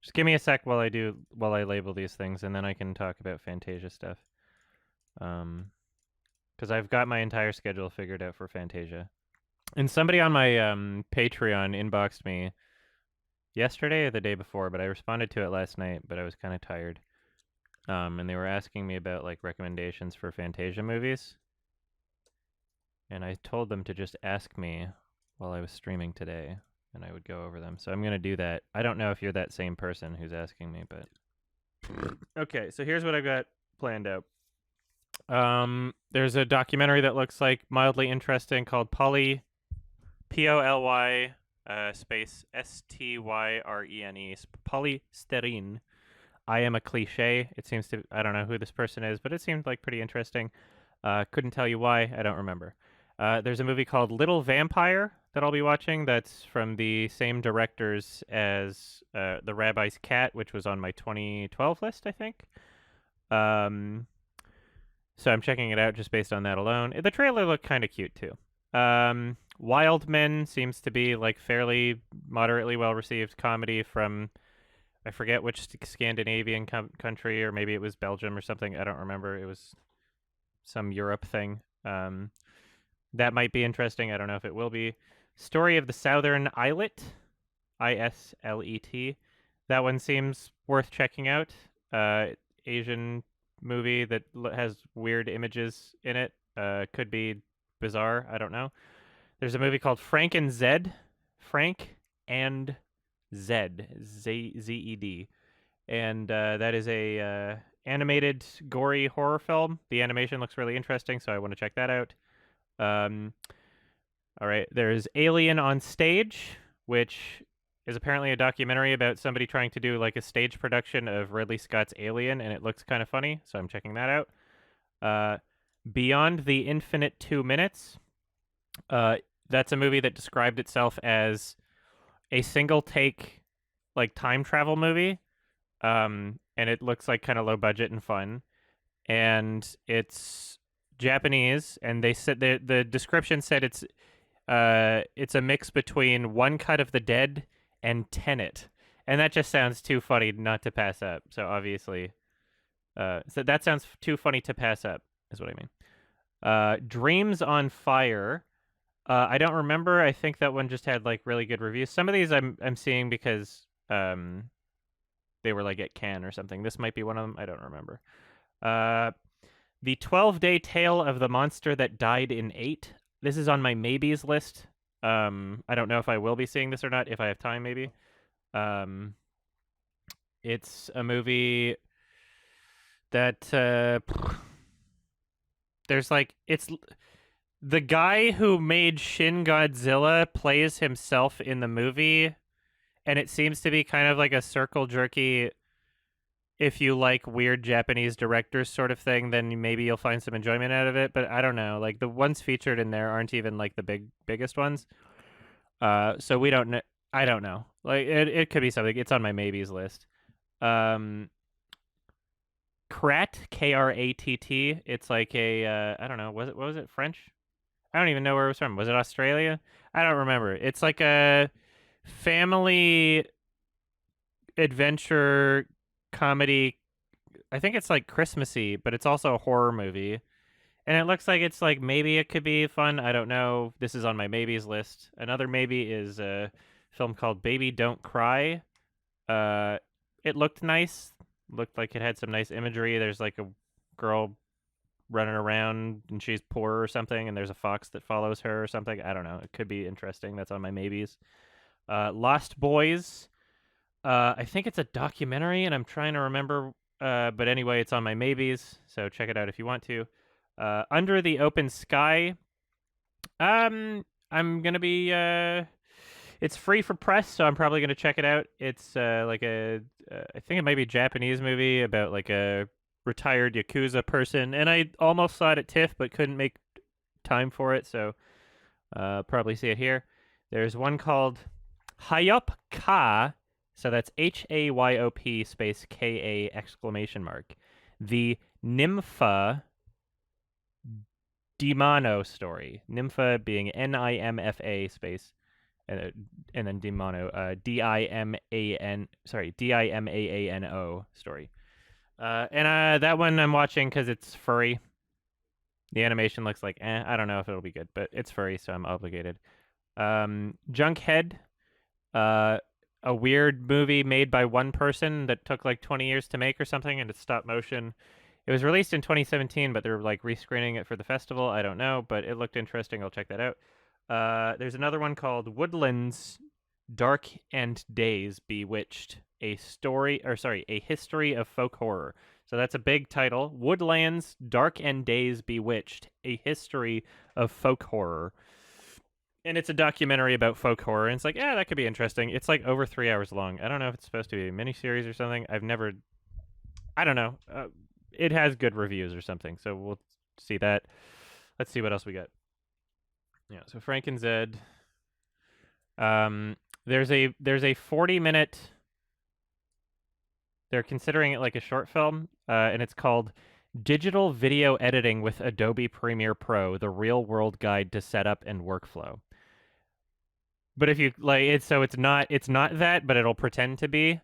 Just give me a sec while I label these things, and then I can talk about Fantasia stuff. Because I've got my entire schedule figured out for Fantasia. And somebody on my Patreon inboxed me yesterday or the day before, but I responded to it last night, but I was kind of tired. And they were asking me about like recommendations for Fantasia movies. And I told them to just ask me while I was streaming today, and I would go over them. So I'm going to do that. I don't know if you're that same person who's asking me, but okay, so here's what I've got planned out. There's a documentary that looks like mildly interesting called Poly space STYRENE, polystyrene. I am a cliche. It seems to, I don't know who this person is, but it seemed like pretty interesting. Couldn't tell you why. I don't remember. There's a movie called Little Vampire that I'll be watching. That's from the same directors as The Rabbi's Cat, which was on my 2012 list, I think. So I'm checking it out just based on that alone. The trailer looked kind of cute too. Wild Men seems to be like fairly moderately well received comedy from, I forget which Scandinavian country, or maybe it was Belgium or something. I don't remember. It was some Europe thing. That might be interesting. I don't know if it will be. Story of the Southern Islet, Islet. That one seems worth checking out. Asian movie that has weird images in it. Could be bizarre. I don't know. There's a movie called Frankenzed. Frank and Zed. Z-E-D. And that is a animated, gory horror film. The animation looks really interesting, so I want to check that out. All right, there's Alien on Stage, which is apparently a documentary about somebody trying to do like a stage production of Ridley Scott's Alien, and it looks kind of funny, so I'm checking that out. Beyond the Infinite 2 Minutes. That's a movie that described itself as a single take, like time travel movie. And it looks like kind of low budget and fun. And it's Japanese, and they said the description said it's a mix between One Cut of the Dead and Tenet, and that just sounds too funny not to pass up. So obviously, so that sounds too funny to pass up, is what I mean. Dreams on Fire. I don't remember. I think that one just had like really good reviews. Some of these I'm seeing because they were like at Cannes or something. This might be one of them. I don't remember. The 12-Day Tale of the Monster That Died in 8. This is on my maybes list. I don't know if I will be seeing this or not. If I have time, maybe. It's a movie that there's like it's the guy who made Shin Godzilla plays himself in the movie, and it seems to be kind of like a circle jerky. If you like weird Japanese directors sort of thing, then maybe you'll find some enjoyment out of it. But I don't know. Like the ones featured in there aren't even like the biggest ones. So we don't know. I don't know. Like it could be something. It's on my maybes list. Crat, Kratt. It's like a I don't know. What was it French? I don't even know where it was from. Was it Australia? I don't remember. It's like a family adventure comedy. I think it's like Christmassy, but it's also a horror movie. And it looks like it's like maybe it could be fun. I don't know. This is on my maybes list. Another maybe is a film called Baby Don't Cry. It looked nice. Looked like it had some nice imagery. There's like a girl running around and she's poor or something, and there's a fox that follows her or something. I don't know. It could be interesting. That's on my maybes. Lost Boys. I think it's a documentary, and I'm trying to remember. But anyway, it's on my maybes, so check it out if you want to. Under the Open Sky. I'm gonna be. It's free for press, so I'm probably gonna check it out. It's like a. I think it might be a Japanese movie about like a retired Yakuza person, and I almost saw it at TIFF, but couldn't make time for it, so probably see it here. There's one called Hayop Ka. So that's HAYOP space KA exclamation mark. The Nympha Demano story. Nympha being NIMFA space and then Dimano, Dimaano story. And that one I'm watching because it's furry. The animation looks like I don't know if it'll be good, but it's furry, so I'm obligated. Junkhead, uh, a weird movie made by one person that took like 20 years to make or something, and it's stop motion. It was released in 2017, but they're like rescreening it for the festival. I don't know, but it looked interesting. I'll check that out. There's another one called Woodlands Dark and Days Bewitched, a history of folk horror. So that's a big title. Woodlands Dark and Days Bewitched, a history of folk horror. And it's a documentary about folk horror. And it's like, yeah, that could be interesting. It's like over 3 hours long. I don't know if it's supposed to be a miniseries or something. I don't know. It has good reviews or something. So we'll see that. Let's see what else we got. Yeah, so Frankenzed. There's a 40-minute. They're considering it like a short film, and it's called Digital Video Editing with Adobe Premiere Pro: The Real World Guide to Setup and Workflow. But if you like it, so it's not that, but it'll pretend to be.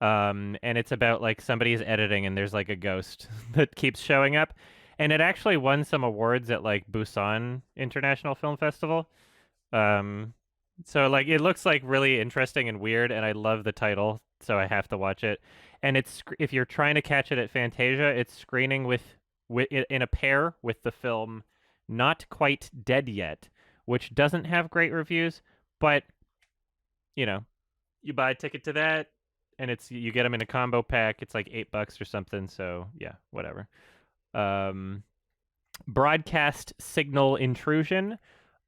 And it's about like somebody's editing and there's like a ghost that keeps showing up. And it actually won some awards at like Busan International Film Festival. So like it looks like really interesting and weird, and I love the title, so I have to watch it. And it's if you're trying to catch it at Fantasia, it's screening with in a pair with the film Not Quite Dead Yet, which doesn't have great reviews, but you know, you buy a ticket to that, and you get them in a combo pack. It's like $8 or something. So yeah, whatever. Broadcast Signal Intrusion.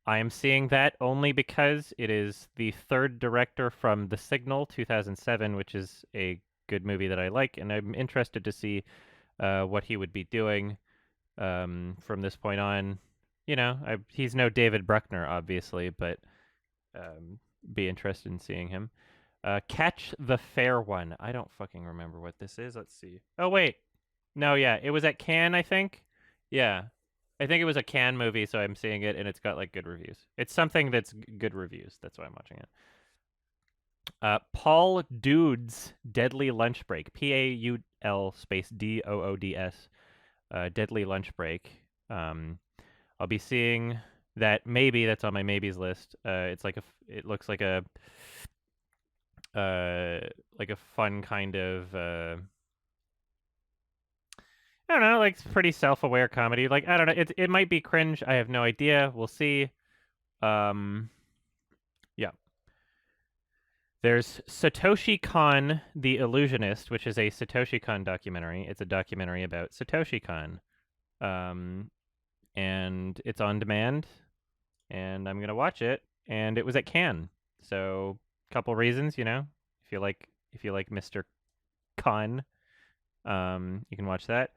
I am seeing that only because it is the third director from The Signal 2007, which is a good movie that I like, and I'm interested to see what he would be doing from this point on. You know, he's no David Bruckner, obviously, but be interested in seeing him. Catch the Fair One. I don't fucking remember what this is. Let's see. Oh, wait. No, yeah. It was at Cannes, I think. Yeah. I think it was a Cannes movie, so I'm seeing it, and it's got, like, good reviews. It's something that's good reviews. That's why I'm watching it. Paul Doods' Deadly Lunch Break. Paul space Doods. Deadly Lunch Break. I'll be seeing that maybe. That's on my maybes list. It looks like a fun kind of I don't know, like pretty self-aware comedy. Like I don't know, it might be cringe. I have no idea. We'll see. Yeah. There's Satoshi Kon, the Illusionist, which is a Satoshi Kon documentary. It's a documentary about Satoshi Kon. And it's on demand, and I'm gonna watch it. And it was at Cannes, so couple reasons, you know. If you like Mr. Kon, you can watch that.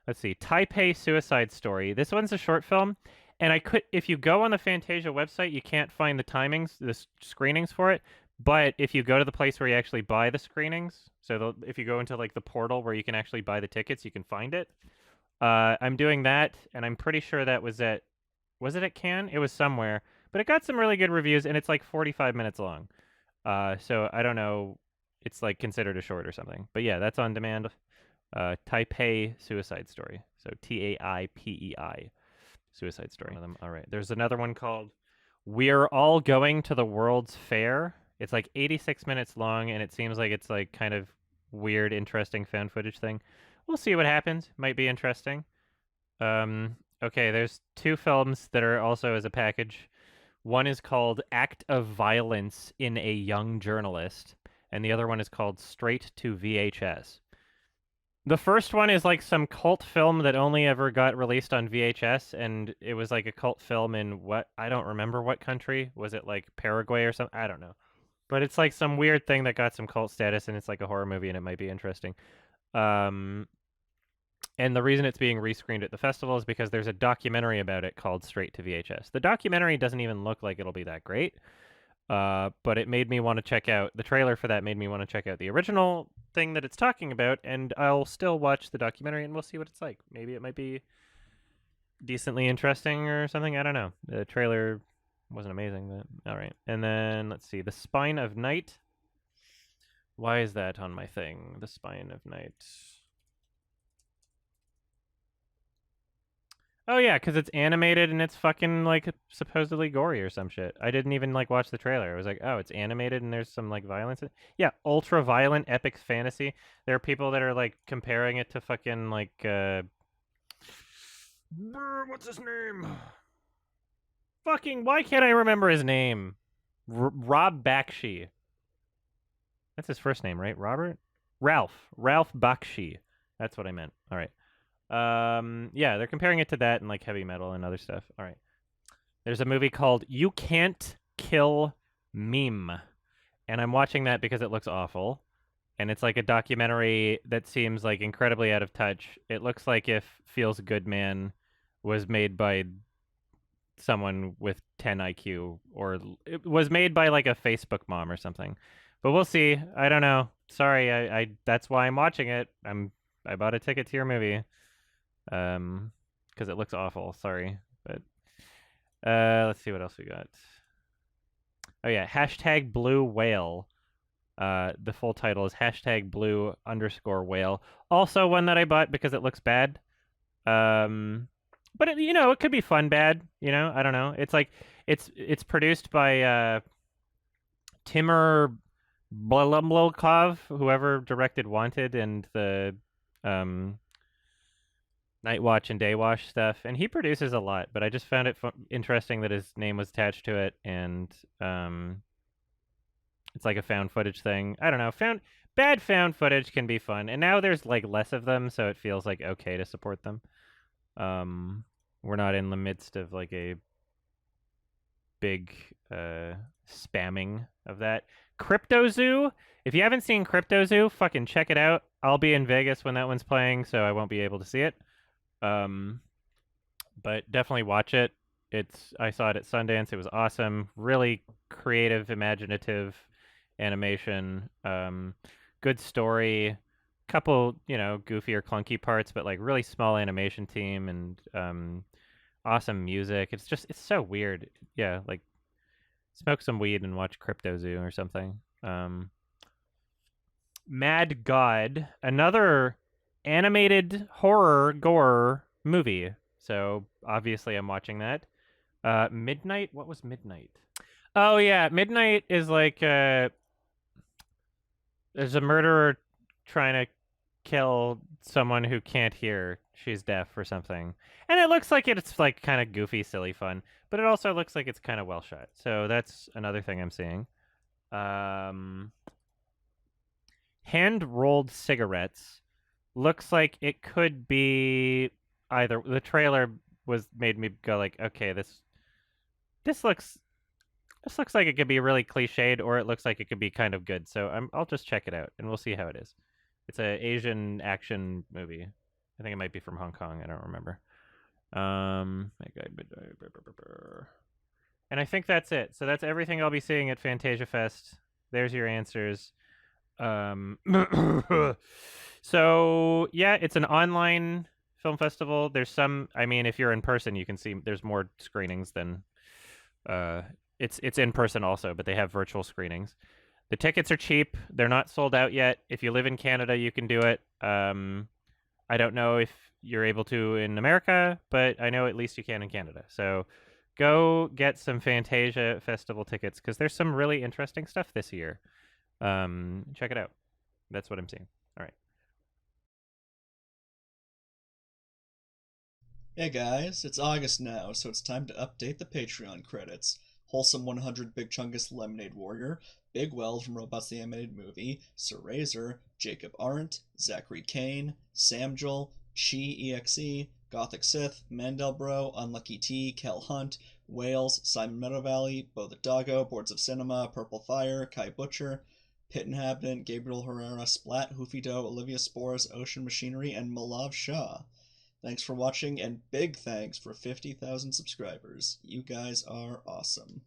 Let's see, Taipei Suicide Story. This one's a short film, and if you go on the Fantasia website, you can't find the screenings for it. But if you go to the place where you actually buy the screenings, so if you go into like the portal where you can actually buy the tickets, you can find it. I'm doing that, and I'm pretty sure that was it at Cannes? It was somewhere, but it got some really good reviews, and it's like 45 minutes long. So I don't know. It's like considered a short or something. But yeah, that's on demand. Taipei Suicide Story. So Taipei Suicide Story. One of them. All right. There's another one called We're All Going to the World's Fair. It's like 86 minutes long, and it seems like it's like kind of weird, interesting found footage thing. We'll see what happens. Might be interesting. Okay, there's two films that are also as a package. One is called Act of Violence in a Young Journalist, and the other one is called Straight to VHS. The first one is like some cult film that only ever got released on VHS, and it was like a cult film in I don't remember what country. Was it like Paraguay or something? I don't know. But it's like some weird thing that got some cult status, and it's like a horror movie, and it might be interesting. And the reason it's being rescreened at the festival is because there's a documentary about it called Straight to VHS. The documentary doesn't even look like it'll be that great, but it made me want to check out the trailer for that. Made me want to check out the original thing that it's talking about, and I'll still watch the documentary and we'll see what it's like. Maybe it might be decently interesting or something. I don't know. The trailer Wasn't amazing, but all right. And then let's see, The Spine of Night. Why is that on my thing? The Spine of Night. Oh yeah, because it's animated and it's fucking like supposedly gory or some shit. I didn't even like watch the trailer. I was like, oh, it's animated and there's some like violence. Yeah, ultra violent epic fantasy. There are people that are like comparing it to fucking like what's his name? Fucking why can't I remember his name? Rob Bakshi. That's his first name, right? Robert? Ralph Bakshi. That's what I meant. All right. Yeah, they're comparing it to that and like heavy metal and other stuff. All right. There's a movie called You Can't Kill Meme. And I'm watching that because it looks awful. And it's like a documentary that seems like incredibly out of touch. It looks like if Feels Good Man was made by someone with 10 IQ, or it was made by like a Facebook mom or something. But we'll see. I don't know. Sorry, I that's why I'm watching it. I bought a ticket to your movie. Because it looks awful. Sorry, but let's see what else we got. Oh yeah, hashtag Blue Whale. The full title is hashtag Blue_Whale. Also one that I bought because it looks bad. But it could be fun bad. I don't know. It's like it's produced by Timur Blumlokov, whoever directed Wanted and the Night Watch and Day Watch stuff, and he produces a lot. But I just found it interesting that his name was attached to it, and it's like a found footage thing. I don't know. Bad found footage can be fun, and now there's like less of them, so it feels like okay to support them. We're not in the midst of like a big spamming of that. Cryptozoo. If you haven't seen Cryptozoo, fucking check it out. I'll be in Vegas when that one's playing, so I won't be able to see it. But definitely watch it. I saw it at Sundance. It was awesome. Really creative, imaginative animation. Good story. Couple, goofy or clunky parts, but like really small animation team and awesome music. It's so weird. Yeah, like smoke some weed and watch Cryptozoo or something. Mad God, another animated horror gore movie. So obviously I'm watching that. Midnight? What was Midnight? Oh yeah, Midnight is like there's a murderer trying to kill someone who can't hear. She's deaf or something. And it looks like it's like kind of goofy, silly fun, but it also looks like it's kind of well shot. So that's another thing I'm seeing. Hand-rolled cigarettes looks like it could be either. The trailer made me go like, okay, this looks like it could be really cliched, or it looks like it could be kind of good. So I'll just check it out and we'll see how it is. It's an Asian action movie. I think it might be from Hong Kong. I don't remember. And I think that's it. So that's everything I'll be seeing at Fantasia Fest. There's your answers. So yeah, it's an online film festival. There's some. I mean, if you're in person, you can see there's more screenings than. It's in person also, but they have virtual screenings. The tickets are cheap. They're not sold out yet. If you live in Canada, you can do it. I don't know if you're able to in America, but I know at least you can in Canada. So go get some Fantasia Festival tickets because there's some really interesting stuff this year. Check it out. That's what I'm seeing. All right. Hey guys, it's August now, so it's time to update the Patreon credits. Wholesome 100 Big Chungus Lemonade Warrior, Big Weld from Robots the Animated Movie, Sir Razor, Jacob Arendt, Zachary Kane, Samjul, Chi EXE, Gothic Sith, Mandelbro, Unlucky T, Kel Hunt, Wales, Simon Meadow Valley, Bo the Doggo, Boards of Cinema, Purple Fire, Kai Butcher, Pit Inhabitant, Gabriel Herrera, Splat, Hoofy Doe, Olivia Spores, Ocean Machinery, and Malav Shah. Thanks for watching, and big thanks for 50,000 subscribers. You guys are awesome.